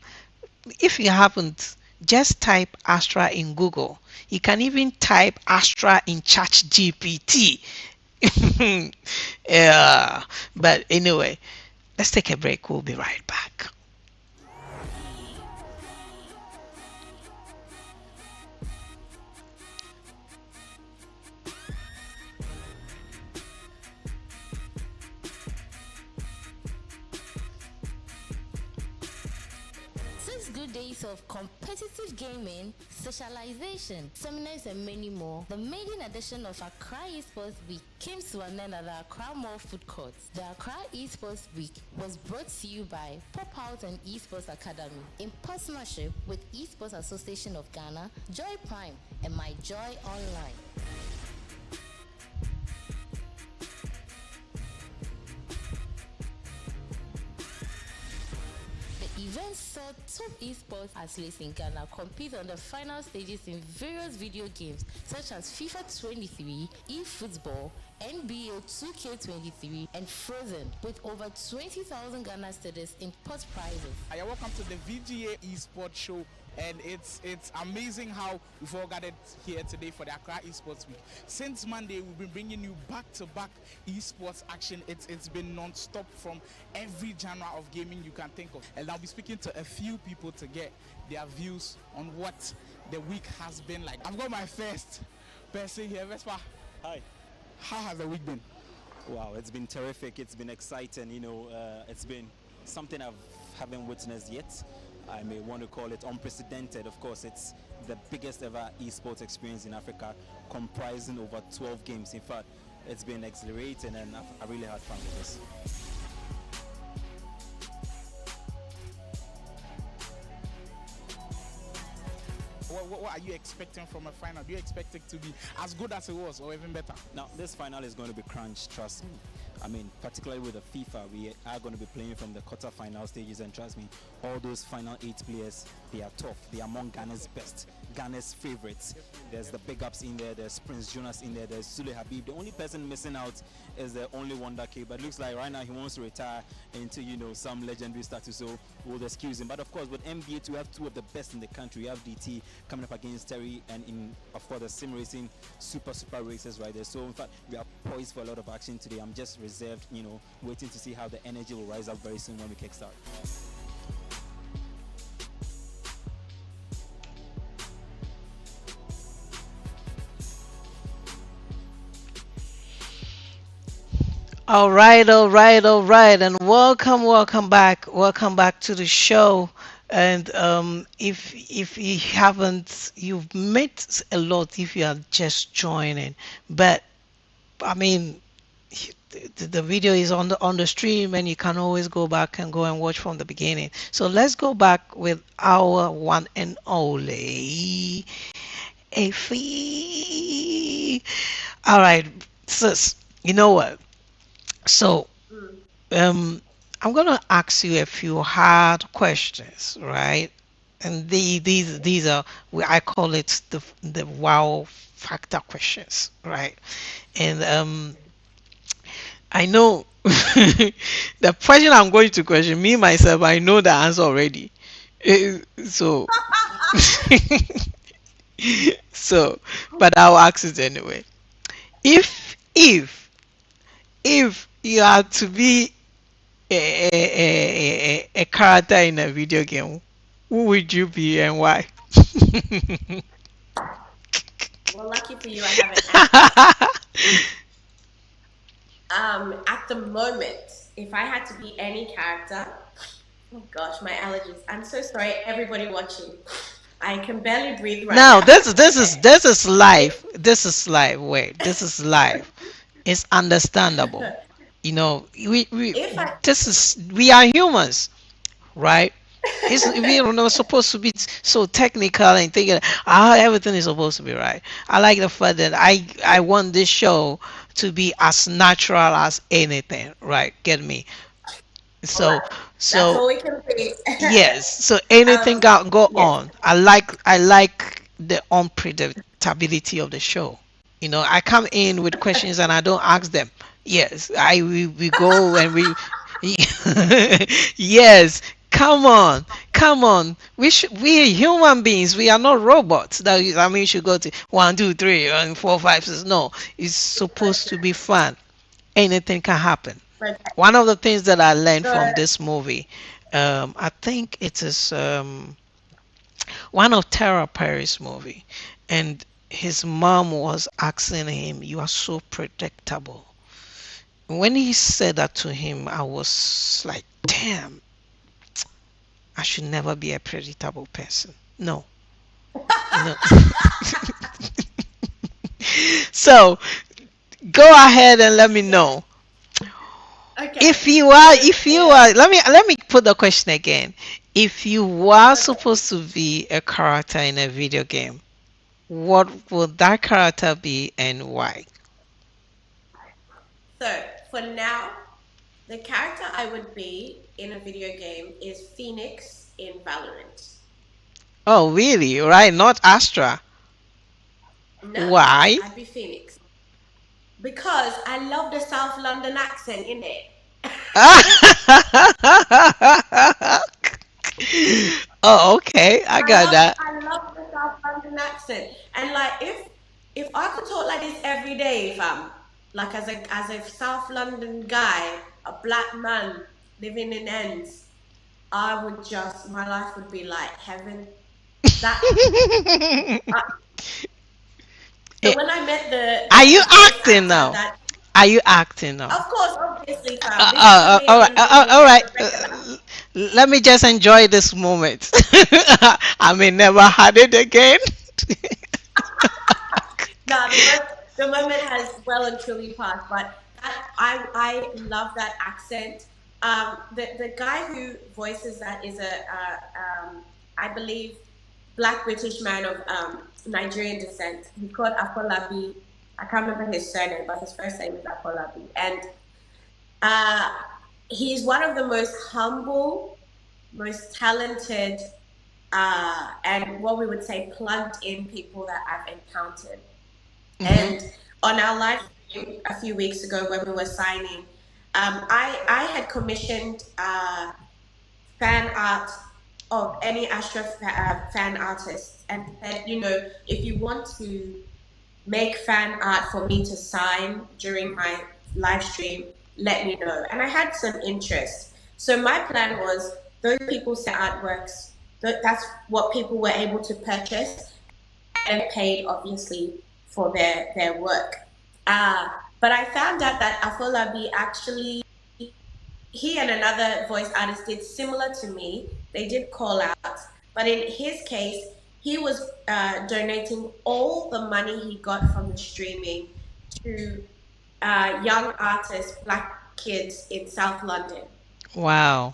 If you haven't, just type Astra in Google. You can even type Astra in ChatGPT. Yeah, but anyway, let's take a break. We'll be right back. Six good days of competitive gaming, socialization, seminars, and many more. The maiden edition of Accra Esports Week came to an end at the Accra Mall Food Courts. The Accra Esports Week was brought to you by Pop Out and Esports Academy in partnership with Esports Association of Ghana, Joy Prime, and My Joy Online. The event saw top esports athletes in Ghana compete on the final stages in various video games such as FIFA 23, eFootball, NBA 2K23, and Frozen, with over 20,000 Ghana cedis in pot prizes. Hi, welcome to the VGA Esports Show, and it's amazing how we've all gathered here today for the Accra Esports Week. Since Monday, we've been bringing you back-to-back esports action. It's been non-stop from every genre of gaming you can think of, and I'll be speaking to a few people to get their views on what the week has been like. I've got my first person here, Vespa. Hi. How has the week been? Wow, it's been terrific. It's been exciting. It's been something I haven't witnessed yet. I may want to call it unprecedented. Of course, it's the biggest ever esports experience in Africa, comprising over 12 games. In fact, it's been exhilarating, and I really had fun with this. What are you expecting from a final? Do you expect it to be as good as it was, or even better? Now, this final is going to be crunch, trust me. I mean, particularly with the FIFA, we are going to be playing from the quarter-final stages, and trust me, all those final 8 players, they are tough. They are among Ghana's best, Ghana's favorites. There's the big ups in there, there's Prince Jonas in there, there's Sule Habib. The only person missing out is the only Wonder Kid, but it looks like right now he wants to retire into, some legendary status, so we'll excuse him. But of course, with NBA, we have 2 of the best in the country. We have DT coming up against Terry, and of course, the sim racing super races right there. So in fact, we are poised for a lot of action today. I'm just reserved, waiting to see how the energy will rise up very soon when we kickstart. All right, and welcome back to the show. And if you haven't, you've met a lot if you are just joining. But I mean, the video is on the stream, and you can always go back and go and watch from the beginning. So let's go back with our one and only Effie. All right, sis. You know what? So Mm. um, I'm gonna ask you a few hard questions, right? And these are I call it the wow factor questions, right? And I know the question I'm going to question me myself. I know the answer already. So so, but I'll ask it anyway. If you are to be a character in a video game, who would you be and why? Well, lucky for you, I have an answer. At the moment, if I had to be any character, oh gosh, my allergies. I'm so sorry, everybody watching. I can barely breathe right Now now. this is Okay. this is live. If This is live. Wait, this is live. It's understandable. You know, we if I this is we are humans, right? It's we are not supposed to be so technical and thinking everything is supposed to be right. I like the fact that I want this show to be as natural as anything, right? Get me? all So right, that's so all we can see. yes, so anything um, go yes, on. I like the unpredictability of the show. You know, I come in with questions and I don't ask them. Yes, we go and we yes, come on. We are human beings. We are not robots. I mean, you should go to one, two, three, and four, five, six. No, it's supposed to be fun. Anything can happen. okay. One of the things that I learned So from this movie, I think it is one of Tara Perry's movie, and his mom was asking him, "You are so predictable." When he said that to him, I was like, "Damn, I should never be a predictable person." No, no. So go ahead and let me yes, know okay. if you are let me put the question again. If you are Okay. supposed to be a character in a video game, what would that character be and why? So for now, the character I would be in a video game is Phoenix in Valorant. Oh, really? Right? Not Astra. No, Why? I'd be Phoenix because I love the South London accent in it. Oh, okay. I got that. I love the South London accent. And like if I could talk like this every day, fam, like as a South London guy, a black man living in ends, I would just my life would be like heaven. That uh, so Eh, when I met Are you the voice acting actor now? that Are you acting now? of course obviously fam, this is a All right, million movie all and right. a regular. Let me just enjoy this moment. I may never had it again. No, the moment has well and truly passed. But that I love that accent. The guy who voices that is I believe black British man of Nigerian descent. He's called Afolabi. I can't remember his surname, but his first name is Afolabi, and uh, he's one of the most humble, most talented, and what we would say plugged in people that I've encountered. Hmm. And on our live stream a few weeks ago when we were signing, I had commissioned fan art of any Astra fan artist and said, you know, if you want to make fan art for me to sign during my live stream, let me know. And I had some interest. So my plan was those people sent artworks. That's what people were able to purchase and paid obviously for their work. Uh, but I found out that Afolabi actually he and another voice artist did similar to me. They did call out, but in his case, he was donating all the money he got from the streaming to young artists, black kids in South London, Wow.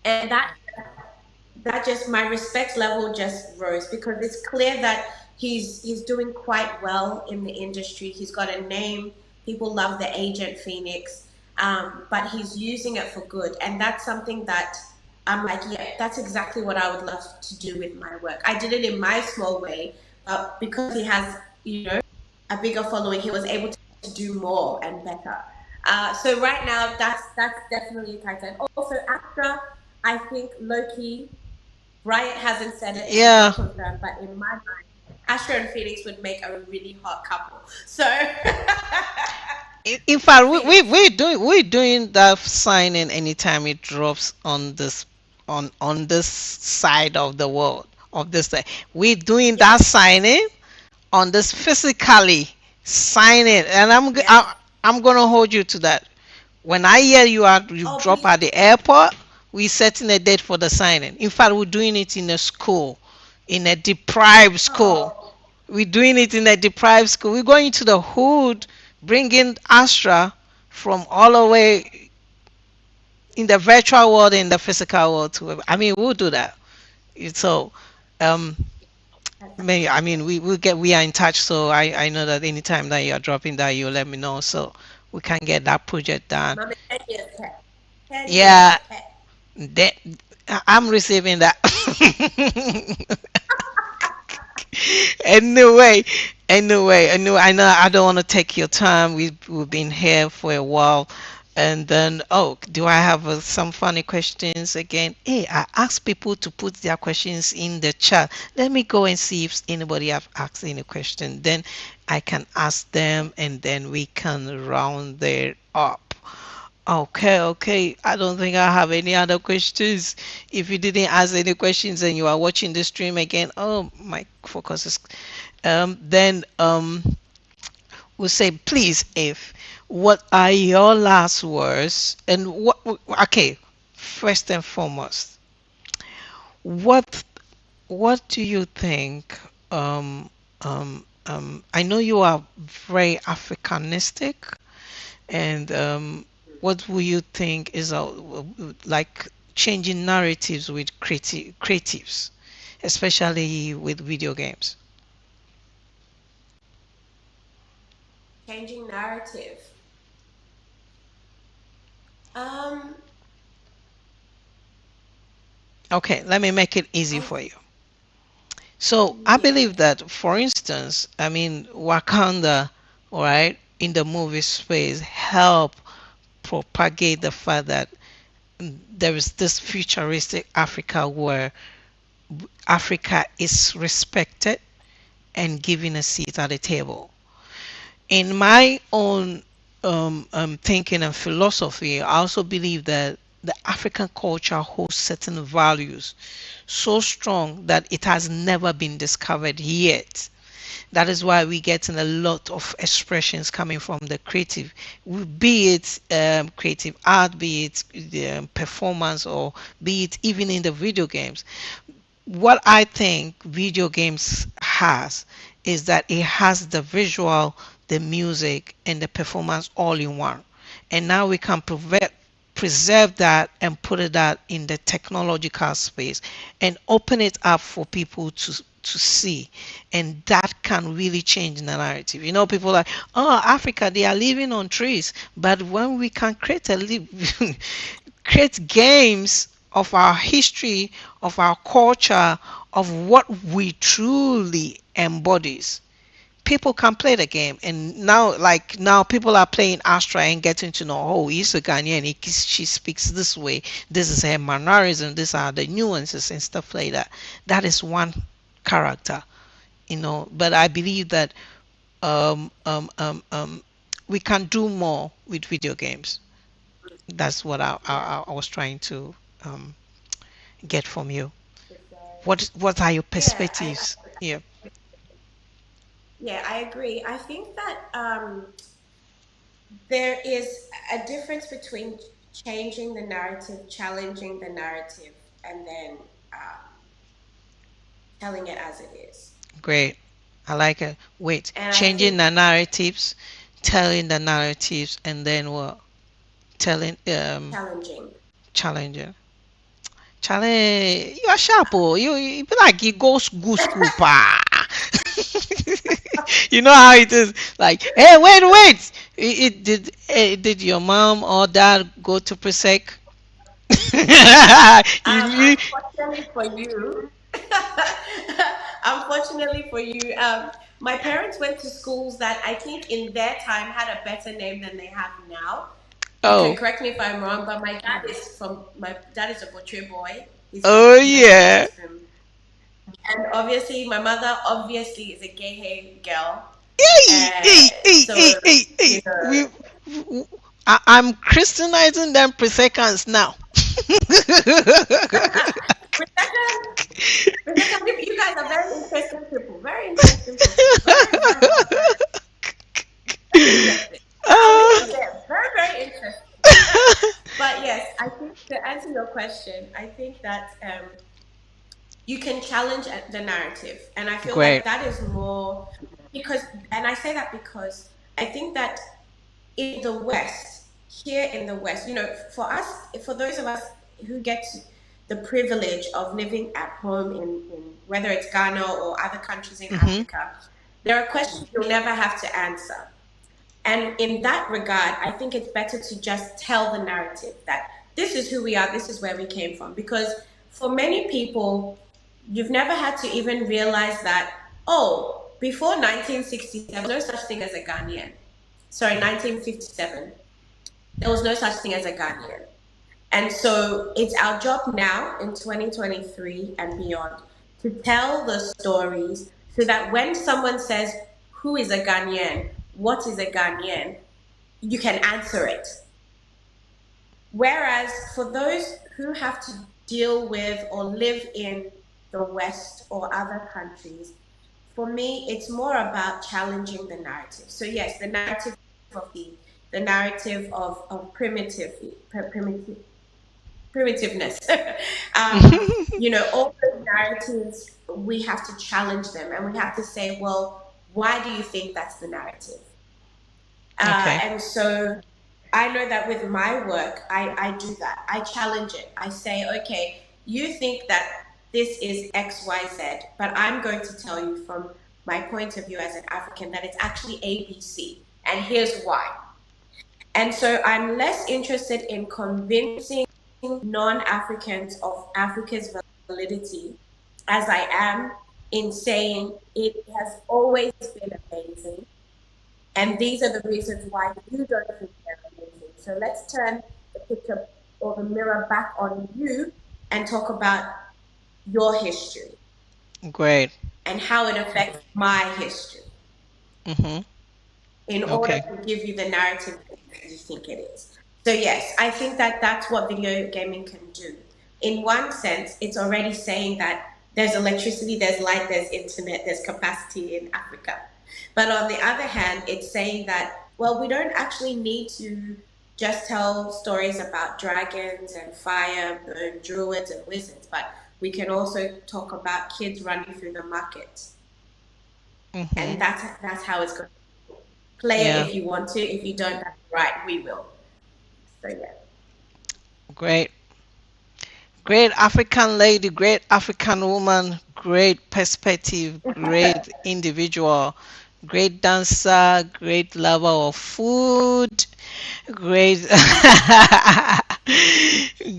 and that just my respect level just rose because it's clear that he's doing quite well in the industry. He's got a name. People love the Agent Phoenix, but he's using it for good, and that's something that I'm like, yeah, that's exactly what I would love to do with my work. I did it in my small way, but because he has, a bigger following, he was able to do more and better. So right now, that's definitely a title. Also, Astra, I think Loki. Bryant hasn't said it, and it's Yeah. not confirmed, but in my mind, Astra and Phoenix would make a really hot couple. So, In fact, Phoenix. we're doing that signing anytime it drops on this on this side of the world of this side. We're doing that Yes, signing on this physically signing, and yes. I'm gonna hold you to that. When I hear you Oh, drop please. at the airport, we're setting a date for the signing. In fact, we're doing it in a school, in a deprived school. Oh, We're doing it in a deprived school. We're going to the hood, bringing Astra from all the way in the virtual world and the physical world. I mean, we'll do that. So, um, that's I amazing. mean, we are in touch. So I know that anytime that you are dropping that, you let me know so we can get that project done. Mama, 10 years pet. 10 years Yeah, pet. that, I'm receiving that. Anyway, anyway, I know I don't want to take your time. We've been here for a while, and then do I have some funny questions again? Hey, I asked people to put their questions in the chat. Let me go and see if anybody have asked any question. Then I can ask them, and then we can round there up. Okay, okay. I don't think I have any other questions. If you didn't ask any questions and you are watching the stream again, oh, my focus is. Then we'll say, please, if what are your last words? And what? Okay, first and foremost, what what do you think? I know you are very Africanistic. And what will you think is like changing narratives with creatives, especially with video games? Changing narrative. Um, Okay, let me make it easy I, for you. So I yeah. believe that, for instance, I mean, Wakanda, all right, in the movie space, help propagate the fact that there is this futuristic Africa where Africa is respected and given a seat at the table. In my own thinking and philosophy, I also believe that the African culture holds certain values so strong that it has never been discovered yet. That is why we get in a lot of expressions coming from the creative, be it creative art, be it performance, or be it even in the video games. What I think video games has is that it has the visual, the music, and the performance all in one. And now we can preserve that and put it out in the technological space and open it up for people to see, and that can really change the narrative. People are like, oh, Africa, they are living on trees, but when we can create create games of our history, of our culture, of what we truly embodies, people can play the game. And now people are playing Astra and getting to know, oh, he's a Ghanaian, she speaks this way, this is her mannerism, these are the nuances and stuff like that. That is one character. But I believe that um, um, um, um, we can do more with video games. That's what Yeah. I was trying to um, get from you. Preserve. What are your Yeah, perspectives? Yeah. yeah, I agree. I think that there is a difference between changing the narrative, challenging the narrative, and then telling it as it is. Great. I like it. Wait, And I changing think the narratives, telling the narratives, and then what? Telling, challenging. challenging. Challenge. You are sharp, oh. You be like you go school, pa. You know how it is. Like, hey, wait. Did your mom or dad go to Presec? you, Unfortunately for you, unfortunately for you, my parents went to schools that I think in their time had a better name than they have now. You can oh, correct me if I'm wrong, but my dad is a butcher boy. He's from oh Nigeria. yeah. He's from, and obviously my mother obviously is a gay hey girl. Hey, hey, hey, hey, So hey, you hey. know, I'm Christianizing them per seconds now. Rebecca, Rebecca, you guys are very interesting people. Very interesting people. Very interesting. I'll leave Uh, it there. Very, very interesting. But yes, I think to answer your question, I think that you can challenge the narrative, and I feel like Great. that is more because, and I say that because I think that in the West, here in the West, for us, for those of us who get the privilege of living at home in whether it's Ghana or other countries in Mm-hmm. Africa, there are questions you'll never have to answer. And in that regard, I think it's better to just tell the narrative that this is who we are, this is where we came from. Because for many people, you've never had to even realize that, oh, before 1967, no such thing as a Ghanaian. Sorry, 1957, there was no such thing as a Ghanaian. And so it's our job now in 2023 and beyond to tell the stories so that when someone says, who is a Ghanaian? What is a Ghanaian? You can answer it. Whereas for those who have to deal with or live in the West or other countries, for me, it's more about challenging the narrative. So yes, the narrative of the narrative of primitiveness. All those narratives, we have to challenge them and we have to say, well, why do you think that's the narrative? Okay. And so I know that with my work, I do that. I challenge it. I say, okay, you think that this is XYZ, but I'm going to tell you from my point of view as an African that it's actually ABC. And here's why. And so I'm less interested in convincing non Africans of Africa's validity as I am in saying it has always been amazing. And these are the reasons why you don't think they're amazing. So let's turn the picture or the mirror back on you and talk about your history Great. and how it affects my history Mm-hmm. in order Okay. to give you the narrative that you think it is. So, yes, I think that that's what video gaming can do. In one sense, it's already saying that there's electricity, there's light, there's internet, there's capacity in Africa. But on the other hand, it's saying that, well, we don't actually need to just tell stories about dragons and fire and druids and wizards, but we can also talk about kids running through the market. Mm-hmm. And that's how it's going to play it Yeah. if you want to. If you don't, that's right, we will. So yeah. Great. Great African lady, great African woman, great perspective, great individual, great dancer, great lover of food, great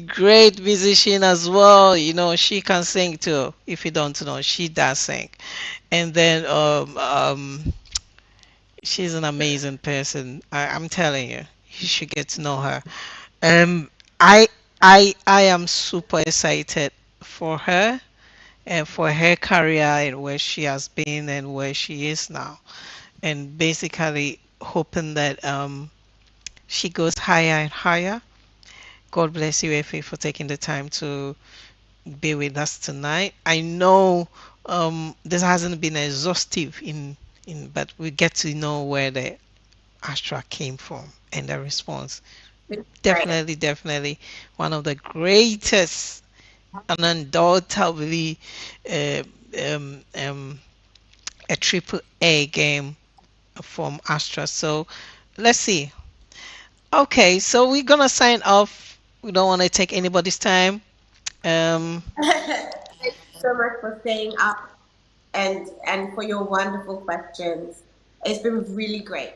great musician as well. She can sing too. If you don't know, she does sing. And then she's an amazing person. I'm telling you, you should get to know her. Um, I I am super excited for her and for her career and where she has been and where she is now, and basically hoping that she goes higher and higher. God bless you, Effie, for taking the time to be with us tonight. I know this hasn't been exhaustive but we get to know where the Astra came from and the response. Great. Definitely, definitely one of the greatest and undoubtedly uh, um, um, a triple A game from Astra. So let's see. Okay, so we're gonna sign off. We don't want to take anybody's time. Um, Thank you so much for staying up and for your wonderful questions. It's been really great.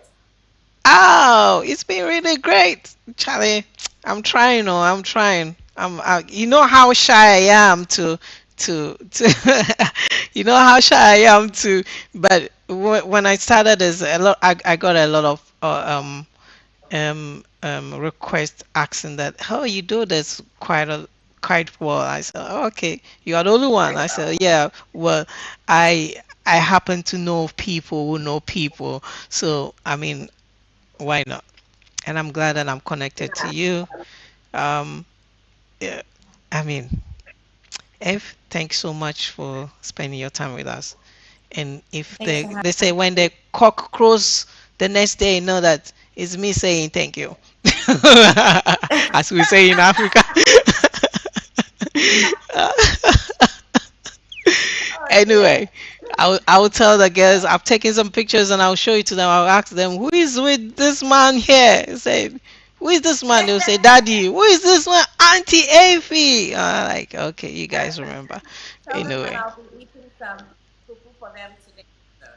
oh, it's been really great, Charlie. I'm trying. Oh, I'm trying. You know how shy I am to. You know how shy I am to. But when I started, there's a lot. I got a lot of request asking that how you do this quite well. I said, "Oh, okay, you are the only one." I said, yeah, well, I happen to know people who know people, so I mean, why not? And I'm glad that I'm connected to you. um yeah, I mean, F, thanks so much for spending your time with us. And if Thanks for they say having when the me. cock crows the next day, know that it's me saying thank you. As we say in Africa. Oh dear. Anyway, I'll tell the girls I've taken some pictures and I'll show it to them. I'll ask them who is with this man here. Say, who is this man? They'll say, Daddy. Who is this one? Auntie Effie. Like, okay, you guys remember. Tell them that Anyway. I'll be eating some fufu for them today. So,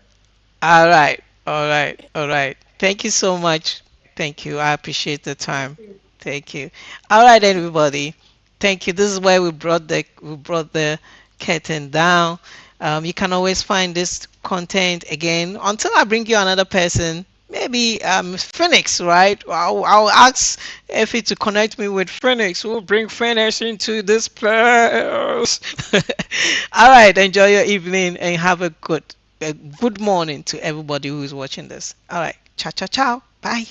All right. All right. All right. Thank you so much. Thank you. I appreciate the thank time. you. Thank you. All right, everybody. Thank you. This is where we brought the curtain down. You can always find this content again until I bring you another person. Maybe Phoenix, right? I'll ask Effie to connect me with Phoenix. We'll bring Phoenix into this place. All right. Enjoy your evening and have a good morning to everybody who is watching this. All right. Ciao, ciao, ciao. Bye.